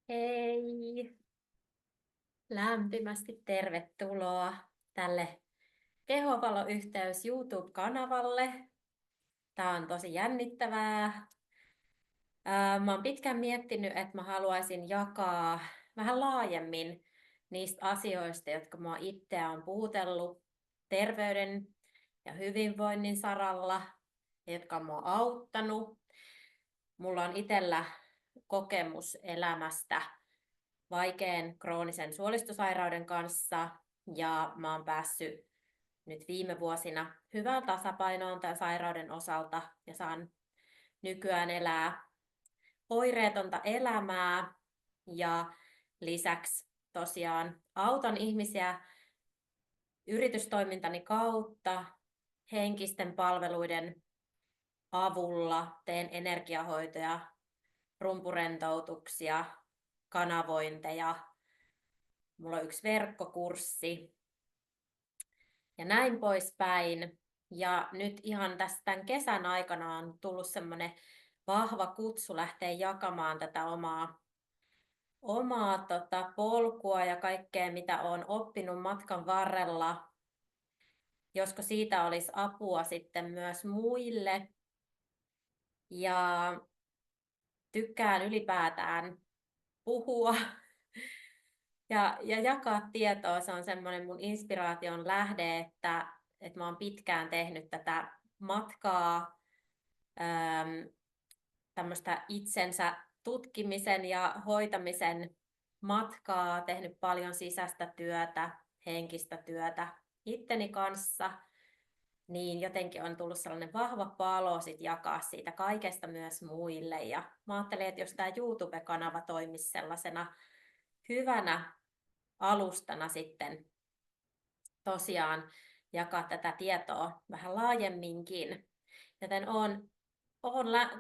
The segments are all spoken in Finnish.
Hei! Lämpimästi tervetuloa tälle Kehovalo-yhteys YouTube-kanavalle. Tämä on tosi jännittävää. Mä oon pitkään miettinyt, että mä haluaisin jakaa vähän laajemmin niistä asioista, jotka mua itseä on puhutellut terveyden ja hyvinvoinnin saralla ja jotka on mua auttanut. Mulla on itsellä kokemus elämästä vaikean kroonisen suolistosairauden kanssa ja mä oon päässyt nyt viime vuosina hyvään tasapainoon tämän sairauden osalta ja saan nykyään elää oireetonta elämää ja lisäksi tosiaan autan ihmisiä yritystoimintani kautta henkisten palveluiden avulla, teen energiahoitoja, rumpurentoutuksia, kanavointeja. Mulla on yksi verkkokurssi ja näin poispäin. Ja nyt ihan tässä tämän kesän aikana on tullut semmoinen vahva kutsu lähteä jakamaan tätä omaa polkua ja kaikkea, mitä olen oppinut matkan varrella. Josko siitä olisi apua sitten myös muille. Ja tykkään ylipäätään puhua ja jakaa tietoa. Se on semmoinen mun inspiraation lähde, että mä oon pitkään tehnyt tätä matkaa, tämmöistä itsensä tutkimisen ja hoitamisen matkaa, tehnyt paljon sisäistä työtä, henkistä työtä itteni kanssa, niin jotenkin on tullut sellainen vahva palo sit jakaa siitä kaikesta myös muille. Ja mä ajattelin, että jos tämä YouTube-kanava toimisi sellaisena hyvänä alustana sitten tosiaan jakaa tätä tietoa vähän laajemminkin. Joten olen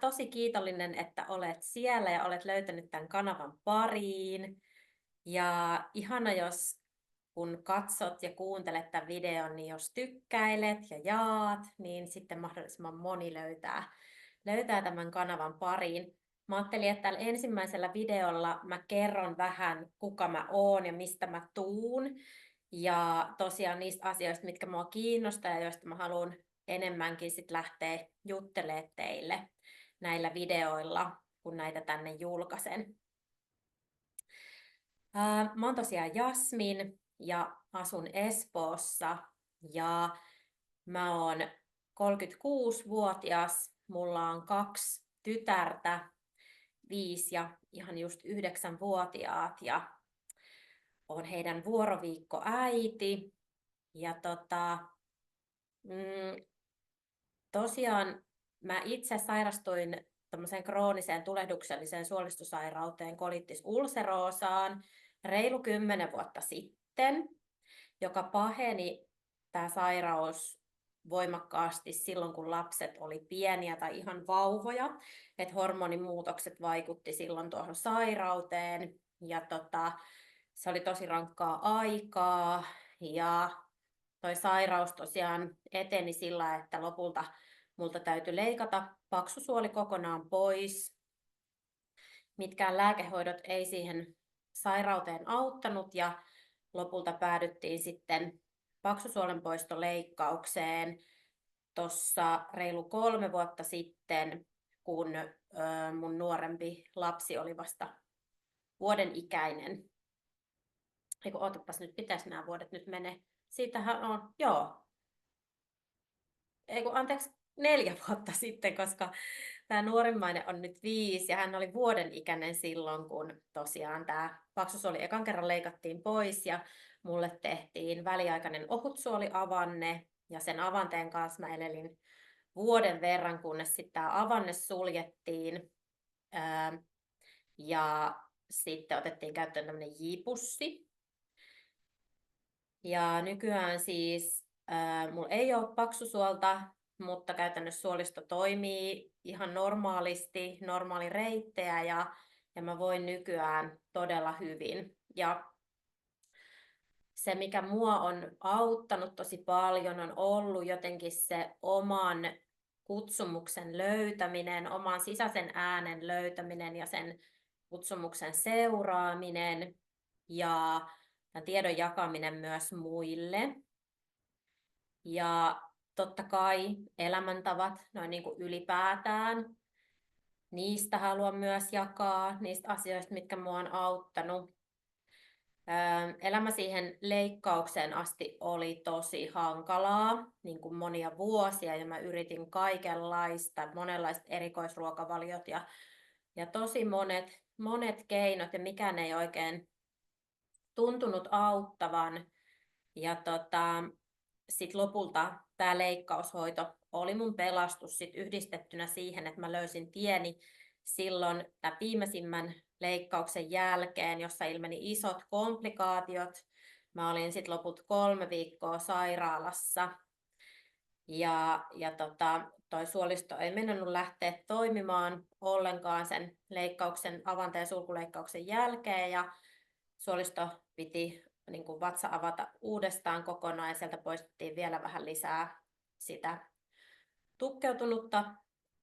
tosi kiitollinen, että olet siellä ja olet löytänyt tämän kanavan pariin. Ja ihana, jos kun katsot ja kuuntelet tämän videon, niin jos tykkäilet ja jaat, niin sitten mahdollisimman moni löytää tämän kanavan pariin. Mä ajattelin, että tällä ensimmäisellä videolla mä kerron vähän, kuka mä oon ja mistä mä tuun. Ja tosiaan niistä asioista, mitkä mua kiinnostaa ja joista mä haluan enemmänkin sit lähteä juttelemaan teille näillä videoilla, kun näitä tänne julkaisen. Mä oon tosiaan Jasmin ja asun Espoossa ja mä oon 36-vuotias. Mulla on 2 tytärtä, 5 ja ihan just 9-vuotiaat ja oon heidän vuoroviikkoäiti. Ja tosiaan mä itse sairastuin tämmöiseen krooniseen tulehdukselliseen suolistosairauteen, colitis ulcerosaan, reilu 10 vuotta sitten, joka paheni tämä sairaus voimakkaasti silloin, kun lapset oli pieniä tai ihan vauvoja. Et hormonimuutokset vaikutti silloin tuohon sairauteen ja se oli tosi rankkaa aikaa ja toi sairaus tosiaan eteni sillä, että lopulta multa täytyi leikata paksusuoli kokonaan pois. Mitkään lääkehoidot ei siihen sairauteen auttanut ja lopulta päädyttiin sitten paksusuolenpoistoleikkaukseen tuossa reilu 3 vuotta sitten, kun mun nuorempi lapsi oli vasta vuoden ikäinen. Eiku, ootapas nyt, pitäis nämä vuodet nyt menee. Siitähän on, joo. Anteeksi, 4 vuotta sitten, koska tämä nuorimmainen on nyt 5 ja hän oli vuoden ikäinen silloin, kun tosiaan tämä paksusuoli ekan kerran leikattiin pois ja mulle tehtiin väliaikainen ohutsuoliavanne ja sen avanteen kanssa mä elelin vuoden verran, kunnes sitten tämä avanne suljettiin ja sitten otettiin käyttöön tämmöinen J-pussi. Ja nykyään siis mulla ei ole paksusuolta, mutta käytännössä suolisto toimii ihan normaalisti, normaali reittejä ja mä voin nykyään todella hyvin. Ja se, mikä mua on auttanut tosi paljon, on ollut jotenkin se oman kutsumuksen löytäminen, oman sisäisen äänen löytäminen ja sen kutsumuksen seuraaminen ja tämän tiedon jakaminen myös muille. Ja totta kai elämäntavat, noin niin kuin ylipäätään, niistä haluan myös jakaa, niistä asioista, mitkä minua on auttanut. Elämä siihen leikkaukseen asti oli tosi hankalaa, niin kuin monia vuosia, ja mä yritin kaikenlaista, monenlaiset erikoisruokavaliot ja tosi monet keinot, ja mikään ei oikein tuntunut auttavan. Ja sitten lopulta tämä leikkaushoito oli mun pelastus sit yhdistettynä siihen, että mä löysin tieni silloin tämän viimeisimmän leikkauksen jälkeen, jossa ilmeni isot komplikaatiot. Mä olin sitten loput 3 viikkoa sairaalassa ja toi suolisto ei mennyt lähteä toimimaan ollenkaan sen leikkauksen, avanta- ja sulkuleikkauksen jälkeen, ja suolisto piti niin kuin vatsa avata uudestaan kokonaan, ja sieltä poistettiin vielä vähän lisää sitä tukkeutunutta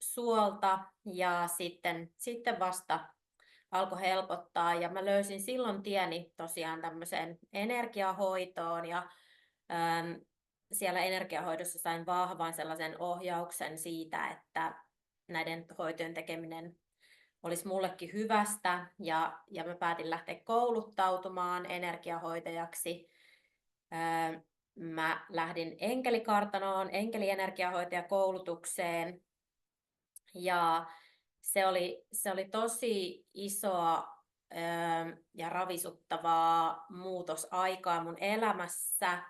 suolta, ja sitten vasta alkoi helpottaa, ja mä löysin silloin tieni tosiaan tämmöiseen energiahoitoon, ja siellä energiahoidossa sain vahvan sellaisen ohjauksen siitä, että näiden hoitojen tekeminen olisi mullekin hyvästä, ja mä päätin lähteä kouluttautumaan energiahoitajaksi. Mä lähdin enkelikartanoon, enkelienergiahoitajakoulutukseen, ja se oli tosi isoa ja ravisuttavaa muutosaikaa mun elämässä.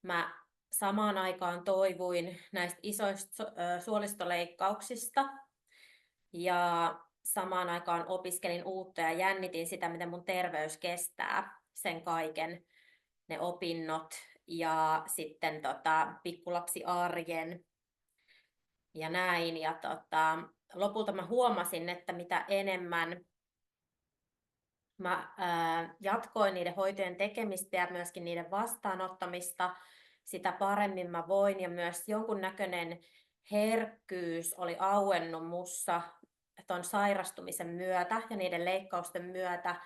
Mä samaan aikaan toivuin näistä isoista suolistoleikkauksista, ja samaan aikaan opiskelin uutta ja jännitin sitä, miten mun terveys kestää sen kaiken, ne opinnot ja sitten pikkulapsiarjen ja näin. Ja lopulta mä huomasin, että mitä enemmän mä jatkoin niiden hoitojen tekemistä ja myöskin niiden vastaanottamista, sitä paremmin mä voin, ja myös jonkunnäköinen herkkyys oli auennut mussa ton sairastumisen myötä ja niiden leikkausten myötä.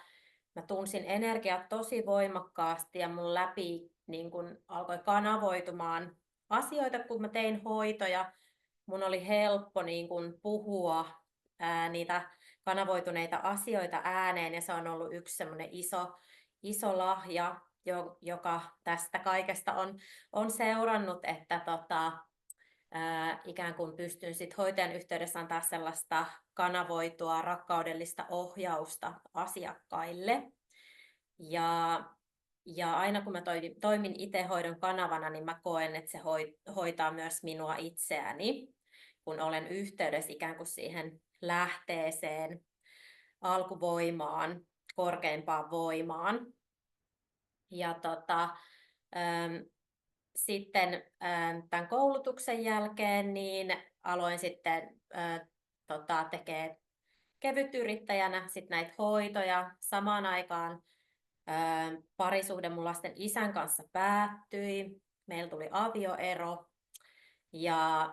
Mä tunsin energiat tosi voimakkaasti, ja mun läpi niin kun alkoi kanavoitumaan asioita, kun mä tein hoitoja. Mun oli helppo niin kun puhua niitä kanavoituneita asioita ääneen, ja se on ollut yksi semmoinen iso lahja, joka tästä kaikesta on seurannut, että ikään kuin pystyn sit hoitajan yhteydessä antaa sellaista kanavoitua rakkaudellista ohjausta asiakkaille. Ja aina kun mä toimin itse hoidon kanavana, niin mä koen, että se hoitaa myös minua itseäni, kun olen yhteydessä ikään kuin siihen lähteeseen, alkuvoimaan, korkeimpaan voimaan. Ja sitten tämän koulutuksen jälkeen niin aloin sitten tekemään kevytyrittäjänä sit näitä hoitoja. Samaan aikaan parisuhde mun lasten isän kanssa päättyi. Meillä tuli avioero, ja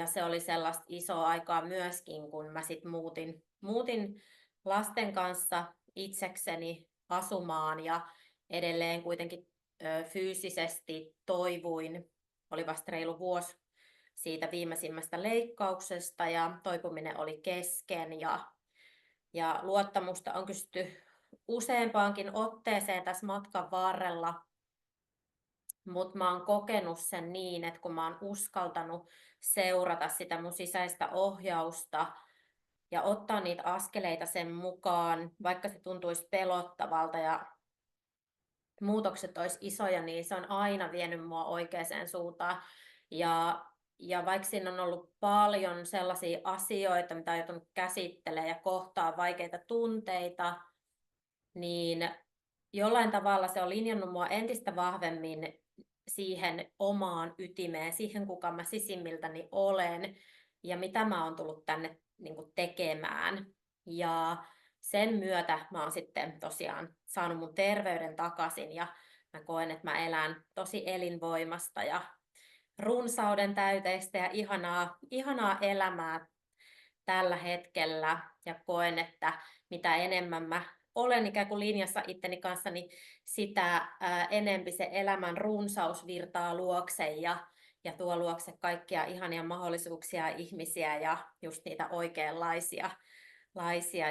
se oli sellaista isoa aikaa myöskin, kun mä sit muutin lasten kanssa itsekseni asumaan, ja edelleen kuitenkin fyysisesti toivuin. Oli vasta reilu vuosi siitä viimeisimmästä leikkauksesta, ja toipuminen oli kesken, ja luottamusta on kysytty useampaankin otteeseen tässä matkan varrella, mutta mä oon kokenut sen niin, että kun mä oon uskaltanut seurata sitä mun sisäistä ohjausta ja ottaa niitä askeleita sen mukaan, vaikka se tuntuisi pelottavalta ja muutokset olisi isoja, niin se on aina vienyt mua oikeaan suuntaan. Ja vaikka siinä on ollut paljon sellaisia asioita, mitä on joutunut käsittelemään ja kohtaa vaikeita tunteita, niin jollain tavalla se on linjannut mua entistä vahvemmin siihen omaan ytimeen, siihen kuka mä sisimmiltäni olen ja mitä mä oon tullut tänne niin kuin tekemään. Ja sen myötä mä oon sitten tosiaan saanut mun terveyden takaisin, ja mä koen, että mä elän tosi elinvoimasta ja runsauden täyteistä ja ihanaa elämää tällä hetkellä ja koen, että mitä enemmän mä olen ikään kuin linjassa itteni kanssa, niin sitä enempi se elämän runsaus virtaa luokse ja tuo luokse kaikkia ihania mahdollisuuksia, ihmisiä ja just niitä oikeanlaisia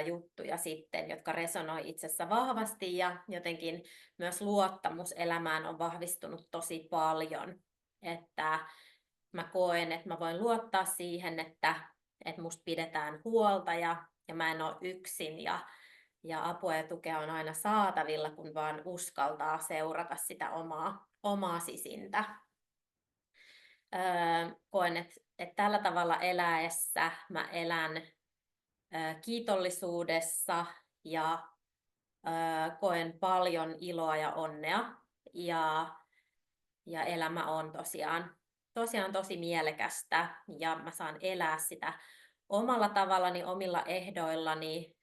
juttuja sitten, jotka resonoi itsessä vahvasti ja jotenkin myös luottamus elämään on vahvistunut tosi paljon. Että mä koen, että mä voin luottaa siihen, että musta pidetään huolta ja mä en ole yksin ja apua ja tukea on aina saatavilla, kun vaan uskaltaa seurata sitä omaa sisintä. Koen, että tällä tavalla eläessä mä elän kiitollisuudessa ja koen paljon iloa ja onnea ja elämä on tosiaan tosi mielekästä ja mä saan elää sitä omalla tavallani, omilla ehdoillani,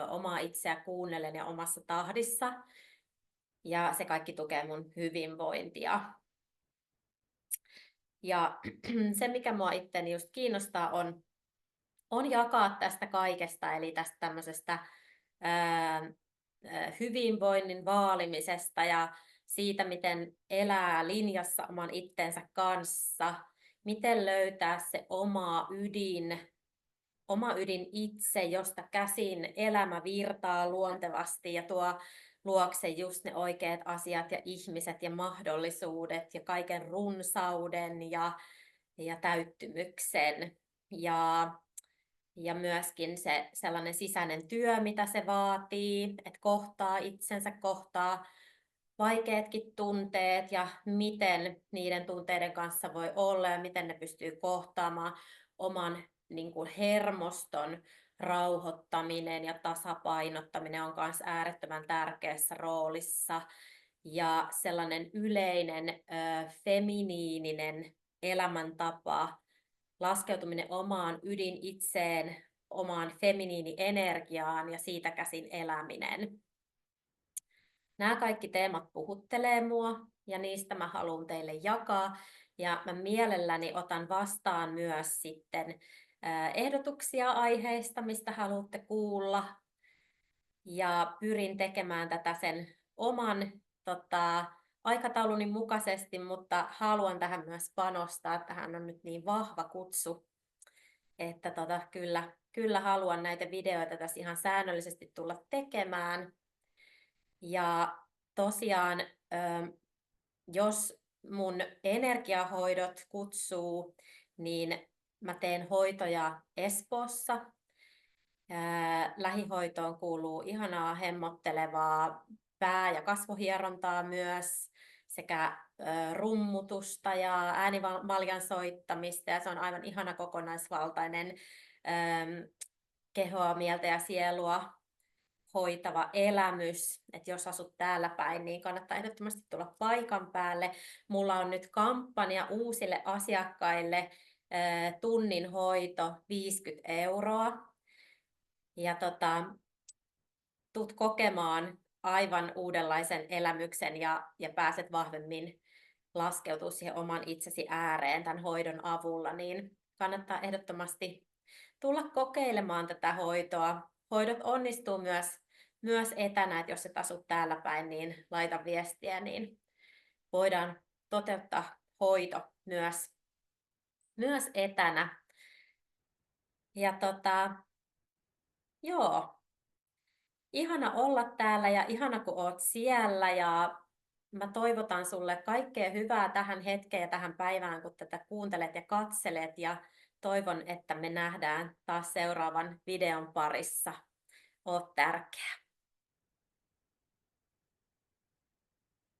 omaa itseä kuunnellen ja omassa tahdissa ja se kaikki tukee mun hyvinvointia. Ja se, mikä mua itteni just kiinnostaa, on jakaa tästä kaikesta, eli tästä tämmöisestä hyvinvoinnin vaalimisesta ja siitä, miten elää linjassa oman itsensä kanssa, miten löytää se oma ydin itse, josta käsin elämä virtaa luontevasti ja tuo luokse just ne oikeat asiat ja ihmiset ja mahdollisuudet ja kaiken runsauden ja täyttymyksen. Ja myöskin se sellainen sisäinen työ, mitä se vaatii, että kohtaa itsensä, kohtaa vaikeatkin tunteet ja miten niiden tunteiden kanssa voi olla ja miten ne pystyy kohtaamaan oman niin kuin hermoston rauhoittaminen ja tasapainottaminen on myös äärettömän tärkeässä roolissa. Ja sellainen yleinen feminiininen elämäntapa, laskeutuminen omaan ydin itseen, omaan feminiinienergiaan ja siitä käsin eläminen. Nämä kaikki teemat puhuttelee mua ja niistä mä haluan teille jakaa. Ja mä mielelläni otan vastaan myös sitten ehdotuksia aiheista, mistä haluatte kuulla. Ja pyrin tekemään tätä sen oman aikatauluni mukaisesti, mutta haluan tähän myös panostaa. Tähän on nyt niin vahva kutsu, että kyllä haluan näitä videoita tässä ihan säännöllisesti tulla tekemään. Ja tosiaan, jos mun energiahoidot kutsuu, niin mä teen hoitoja Espoossa. Lähihoitoon kuuluu ihanaa hemmottelevaa pää- ja kasvohierontaa myös sekä rummutusta ja äänimaljan soittamista ja se on aivan ihana kokonaisvaltainen kehoa, mieltä ja sielua hoitava elämys. että jos asut täällä päin, niin kannattaa ehdottomasti tulla paikan päälle. Mulla on nyt kampanja uusille asiakkaille, tunnin hoito 50 €. Ja tuut kokemaan aivan uudenlaisen elämyksen ja pääset vahvemmin laskeutua siihen oman itsesi ääreen tämän hoidon avulla, niin kannattaa ehdottomasti tulla kokeilemaan tätä hoitoa. Hoidot onnistuu myös etänä, että jos et asu täällä päin, niin laita viestiä, niin voidaan toteuttaa hoito myös etänä. Ja joo, ihana olla täällä ja ihana kun oot siellä ja mä toivotan sulle kaikkea hyvää tähän hetkeen ja tähän päivään, kun tätä kuuntelet ja katselet ja toivon, että me nähdään taas seuraavan videon parissa. Oot tärkeä.